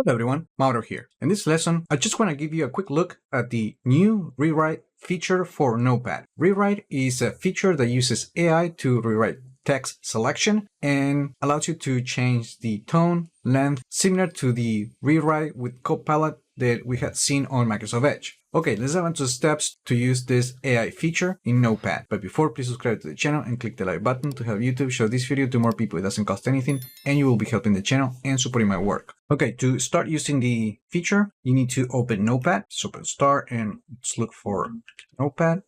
Hello everyone, Mauro here. In this lesson, I just want to give you a quick look at the new rewrite feature for Notepad. Rewrite is a feature that uses AI to rewrite text selection and allows you to change the tone, length, similar to the rewrite with Copilot that we had seen on Microsoft Edge. Okay, let's dive into steps to use this AI feature in Notepad. But before, please subscribe to the channel and click the like button to help YouTube show this video to more people. It doesn't cost anything and you will be helping the channel and supporting my work. Okay, to start using the feature, you need to open Notepad. So open Start and let's look for Notepad.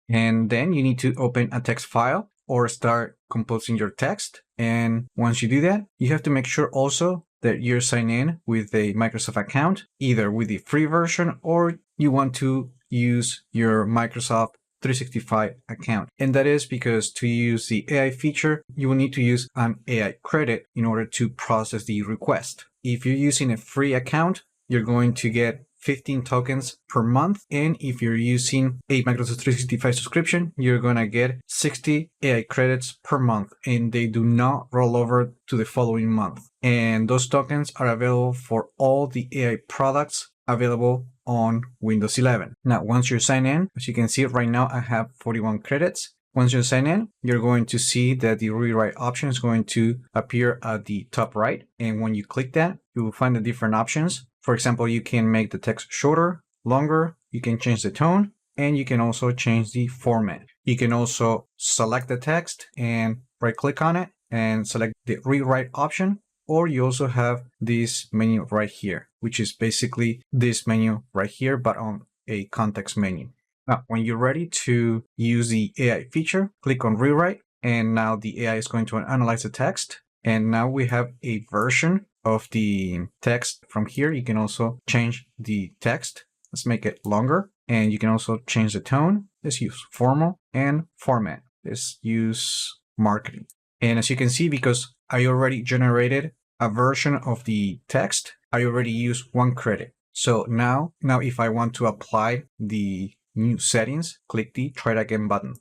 And then you need to open a text file or start composing your text. And once you do that, you have to make sure also that you're signed in with a Microsoft account, either with the free version or you want to use your Microsoft 365 account. And that is because to use the AI feature, you will need to use an AI credit in order to process the request. If you're using a free account, you're going to get 15 tokens per month. And if you're using a Microsoft 365 subscription, you're going to get 60 AI credits per month, and they do not roll over to the following month. And those tokens are available for all the AI products available on Windows 11. Now, once you're signed in, as you can see right now, I have 41 credits. Once you sign in, you're going to see that the rewrite option is going to appear at the top right. And when you click that, you will find the different options. For example, you can make the text shorter, longer, you can change the tone, and you can also change the format. You can also select the text and right-click on it and select the rewrite option, or you also have this menu right here, which is basically this menu right here, but on a context menu. Now, when you're ready to use the AI feature, click on Rewrite, and now the AI is going to analyze the text. And now we have a version of the text. From here, you can also change the text. Let's make it longer. And you can also change the tone. Let's use formal and format. Let's use marketing. And as you can see, because I already generated a version of the text, I already used 1 credit. So now if I want to apply the new settings, click the Try It Again button.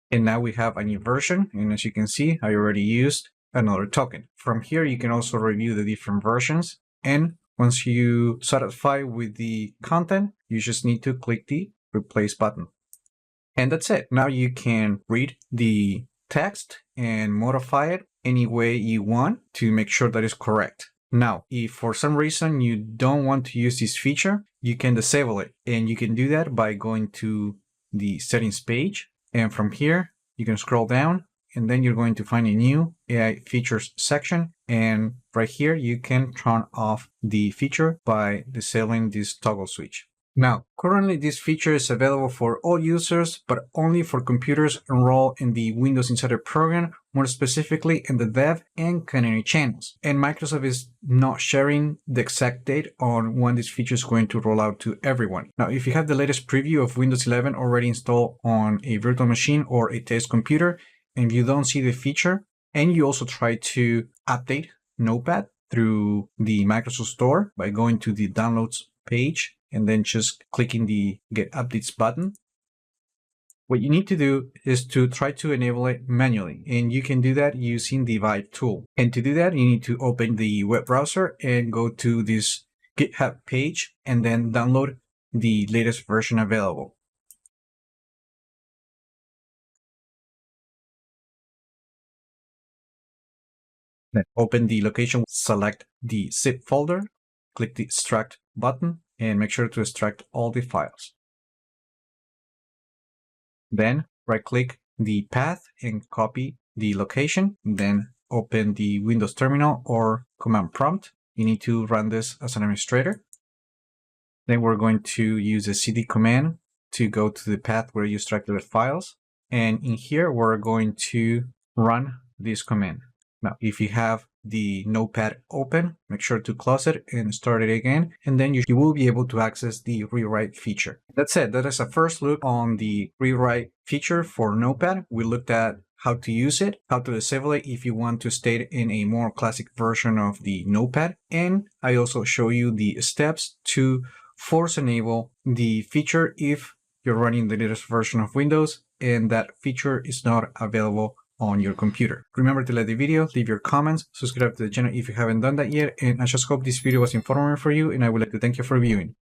And now we have a new version. And as you can see, I already used another token. From here, you can also review the different versions. And once you satisfy with the content, you just need to click the Replace button. And that's it. Now you can read the text and modify it any way you want to make sure that it's correct. Now, if for some reason you don't want to use this feature, you can disable it. And you can do that by going to the settings page. And from here, you can scroll down and then you're going to find a new AI features section. And right here, you can turn off the feature by disabling this toggle switch. Now, currently this feature is available for all users, but only for computers enrolled in the Windows Insider program, more specifically in the Dev and Canary Channels. And Microsoft is not sharing the exact date on when this feature is going to roll out to everyone. Now, if you have the latest preview of Windows 11 already installed on a virtual machine or a test computer, and you don't see the feature, and you also try to update Notepad through the Microsoft Store by going to the Downloads page, and then just clicking the Get Updates button. What you need to do is to try to enable it manually, and you can do that using the Vive tool. And to do that, you need to open the web browser and go to this GitHub page and then download the latest version available. Then open the location, select the zip folder, click the Extract button, and make sure to extract all the files. Then right-click the path and copy the location. Then open the Windows Terminal or Command Prompt. You need to run this as an administrator. Then we're going to use the CD command to go to the path where you extracted the files. And in here, we're going to run this command. Now, if you have the Notepad open, make sure to close it and start it again, and then you will be able to access the rewrite feature. That's it. That is a first look on the rewrite feature for Notepad. We looked at how to use it, how to disable it if you want to stay in a more classic version of the Notepad, and I also show you the steps to force enable the feature if you're running the latest version of Windows and that feature is not available on your computer. Remember to like the video, leave your comments, subscribe to the channel if you haven't done that yet, and I just hope this video was informative for you, and I would like to thank you for viewing.